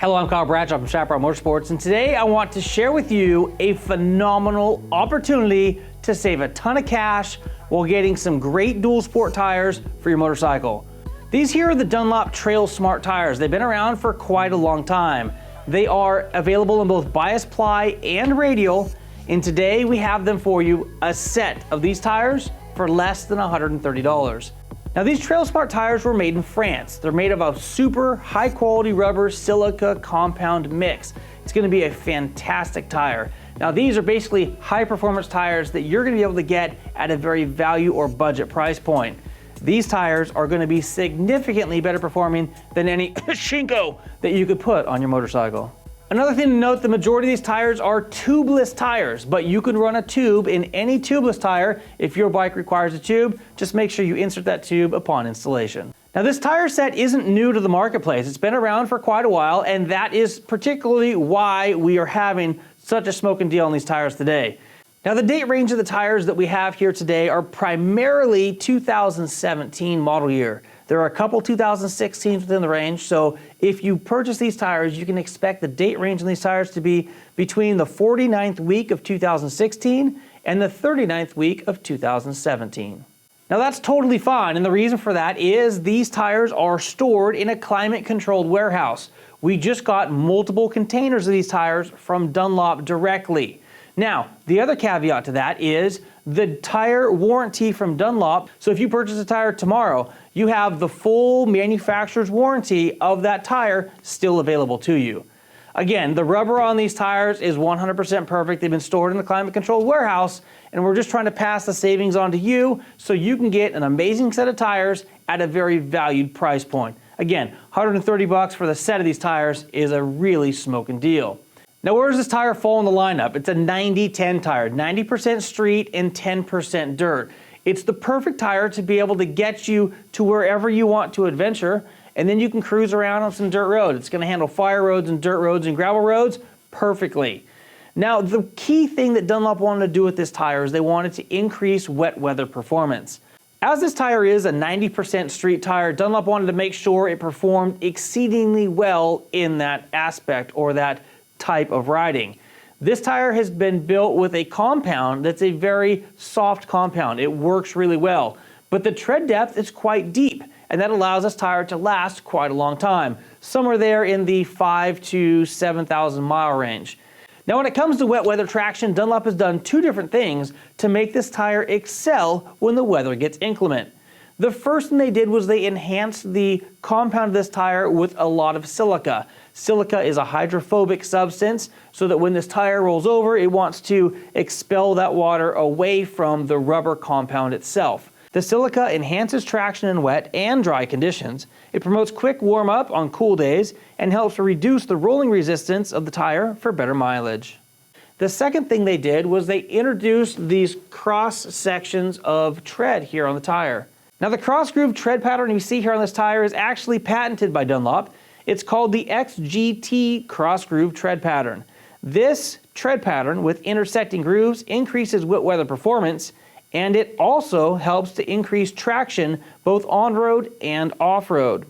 Hello, I'm Kyle Bradshaw from Chaparral Motorsports, and today I want to share with you a phenomenal opportunity to save a ton of cash while getting some great dual sport tires for your motorcycle. These here are the Dunlop TrailSmart tires. They've been around for quite a long time. They are available in both bias ply and radial, and today we have them for you, a set of these tires for less than $130. Now these TrailSmart tires were made in France. They're made of a super high quality rubber silica compound mix. It's gonna be a fantastic tire. Now these are basically high performance tires that you're gonna be able to get at a very value or budget price point. These tires are gonna be significantly better performing than any Shinko that you could put on your motorcycle. Another thing to note, the majority of these tires are tubeless tires, but you can run a tube in any tubeless tire. If your bike requires a tube, just make sure you insert that tube upon installation. Now this tire set isn't new to the marketplace. It's been around for quite a while, and that is particularly why we are having such a smoking deal on these tires today. Now the date range of the tires that we have here today are primarily 2017 model year. There are a couple 2016s within the range, so if you purchase these tires, you can expect the date range on these tires to be between the 49th week of 2016 and the 39th week of 2017. Now that's totally fine, and the reason for that is these tires are stored in a climate-controlled warehouse. We just got multiple containers of these tires from Dunlop directly. Now, the other caveat to that is the tire warranty from Dunlop. So if you purchase a tire tomorrow, you have the full manufacturer's warranty of that tire still available to you. Again, the rubber on these tires is 100% perfect. They've been stored in the climate-controlled warehouse, and we're just trying to pass the savings on to you so you can get an amazing set of tires at a very valued price point. Again, 130 bucks for the set of these tires is a really smoking deal. Now where does this tire fall in the lineup? It's a 90-10 tire, 90% street and 10% dirt. It's the perfect tire to be able to get you to wherever you want to adventure, and then you can cruise around on some dirt road. It's gonna handle fire roads and dirt roads and gravel roads perfectly. Now the key thing that Dunlop wanted to do with this tire is they wanted to increase wet weather performance. As this tire is a 90% street tire, Dunlop wanted to make sure it performed exceedingly well in that aspect or that type of riding. This tire has been built with a compound that's a very soft compound. It works really well, but the tread depth is quite deep, and that allows this tire to last quite a long time, somewhere there in the 5,000 to 7,000 mile range. Now when it comes to wet weather traction, Dunlop has done two different things to make this tire excel when the weather gets inclement. The first thing they did was they enhanced the compound of this tire with a lot of silica. Silica is a hydrophobic substance, so that when this tire rolls over, it wants to expel that water away from the rubber compound itself. The silica enhances traction in wet and dry conditions. It promotes quick warm-up on cool days and helps to reduce the rolling resistance of the tire for better mileage. The second thing they did was they introduced these cross sections of tread here on the tire. Now the cross-groove tread pattern you see here on this tire is actually patented by Dunlop. It's called the XGT cross-groove tread pattern. This tread pattern with intersecting grooves increases wet weather performance, and it also helps to increase traction both on-road and off-road.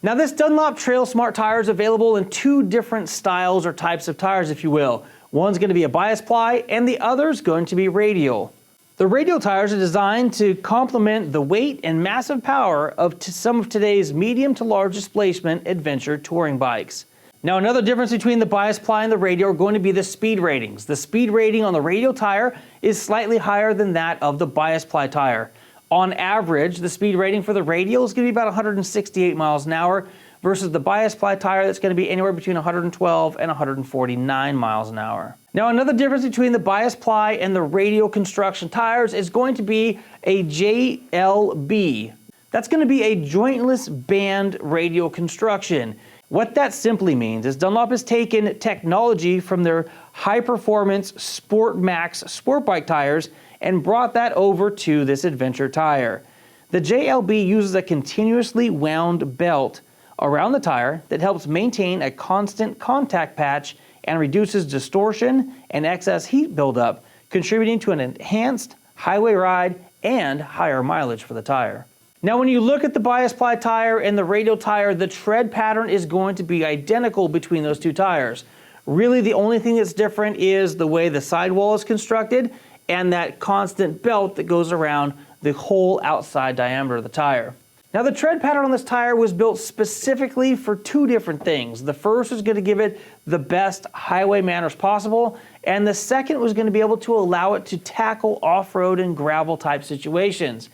Now this Dunlop TrailSmart tire is available in two different styles or types of tires, if you will. One's going to be a bias ply and the other's going to be radial. The radial tires are designed to complement the weight and massive power of some of today's medium to large displacement adventure touring bikes. Now another difference between the bias ply and the radial are going to be the speed ratings. The speed rating on the radial tire is slightly higher than that of the bias ply tire. On average, the speed rating for the radial is going to be about 168 miles an hour versus the bias ply tire that's going to be anywhere between 112 and 149 miles an hour. Now another difference between the bias ply and the radial construction tires is going to be a JLB. That's going to be a jointless band radial construction. What that simply means is Dunlop has taken technology from their high-performance Sport Max sport bike tires and brought that over to this adventure tire. The JLB uses a continuously wound belt around the tire that helps maintain a constant contact patch and reduces distortion and excess heat buildup, contributing to an enhanced highway ride and higher mileage for the tire. Now when you look at the bias ply tire and the radial tire, the tread pattern is going to be identical between those two tires. Really the only thing that's different is the way the sidewall is constructed and that constant belt that goes around the whole outside diameter of the tire. Now the tread pattern on this tire was built specifically for two different things. The first was going to give it the best highway manners possible, and the second was going to be able to allow it to tackle off-road and gravel type situations.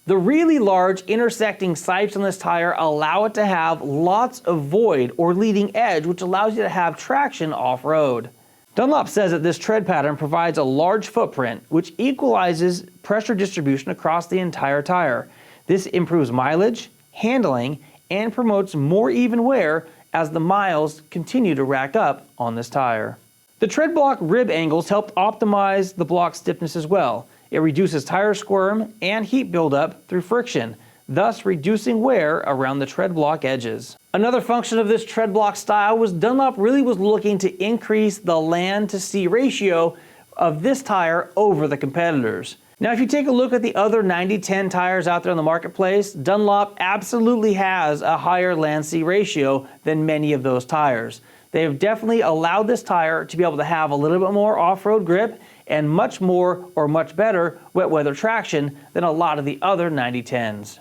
The really large intersecting sipes on this tire allow it to have lots of void or leading edge, which allows you to have traction off-road. Dunlop says that this tread pattern provides a large footprint, which equalizes pressure distribution across the entire tire. This improves mileage, handling, and promotes more even wear as the miles continue to rack up on this tire. The tread block rib angles help optimize the block stiffness as well. It reduces tire squirm and heat buildup through friction, thus reducing wear around the tread block edges. Another function of this tread block style was Dunlop really was looking to increase the land to sea ratio of this tire over the competitors. Now if you take a look at the other 90-10 tires out there in the marketplace, Dunlop absolutely has a higher land sea ratio than many of those tires. They have definitely allowed this tire to be able to have a little bit more off-road grip and much more or much better wet weather traction than a lot of the other 90-10s.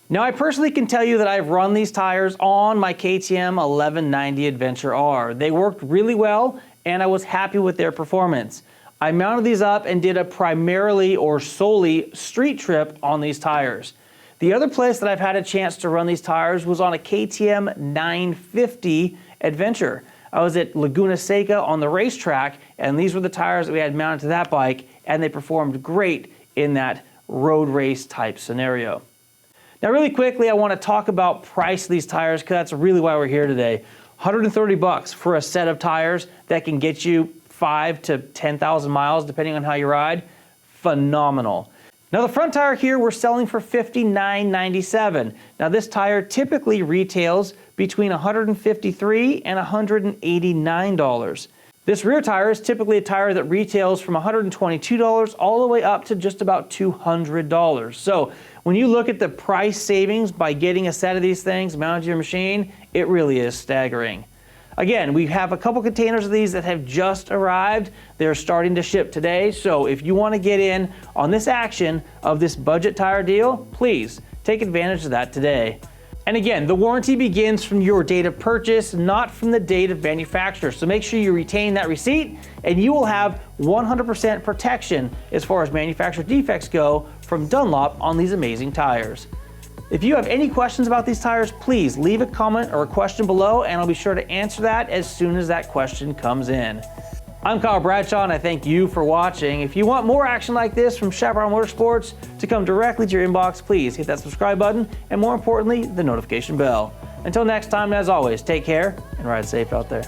Now I personally can tell you that I've run these tires on my KTM 1190 Adventure R. They worked really well and I was happy with their performance. I mounted these up and did a primarily or solely street trip on these tires. The other place that I've had a chance to run these tires was on a KTM 950 Adventure. I was at Laguna Seca on the racetrack, and these were the tires that we had mounted to that bike, and they performed great in that road race type scenario. Now really quickly, I want to talk about price of these tires because that's really why we're here today. $130 for a set of tires that can get you 5 to 10,000 miles depending on how you ride. Phenomenal. Now the front tire here we're selling for $59.97. Now this tire typically retails between $153 and $189. This rear tire is typically a tire that retails from $122 all the way up to just about $200. So when you look at the price savings by getting a set of these things mounted to your machine, it really is staggering. Again, we have a couple containers of these that have just arrived. They're starting to ship today. So if you want to get in on this action of this budget tire deal, please take advantage of that today. And again, the warranty begins from your date of purchase, not from the date of manufacture. So make sure you retain that receipt and you will have 100% protection as far as manufacturer defects go from Dunlop on these amazing tires. If you have any questions about these tires, please leave a comment or a question below and I'll be sure to answer that as soon as that question comes in. I'm Kyle Bradshaw and I thank you for watching. If you want more action like this from Chaparral Motorsports to come directly to your inbox, please hit that subscribe button and more importantly, the notification bell. Until next time, as always, take care and ride safe out there.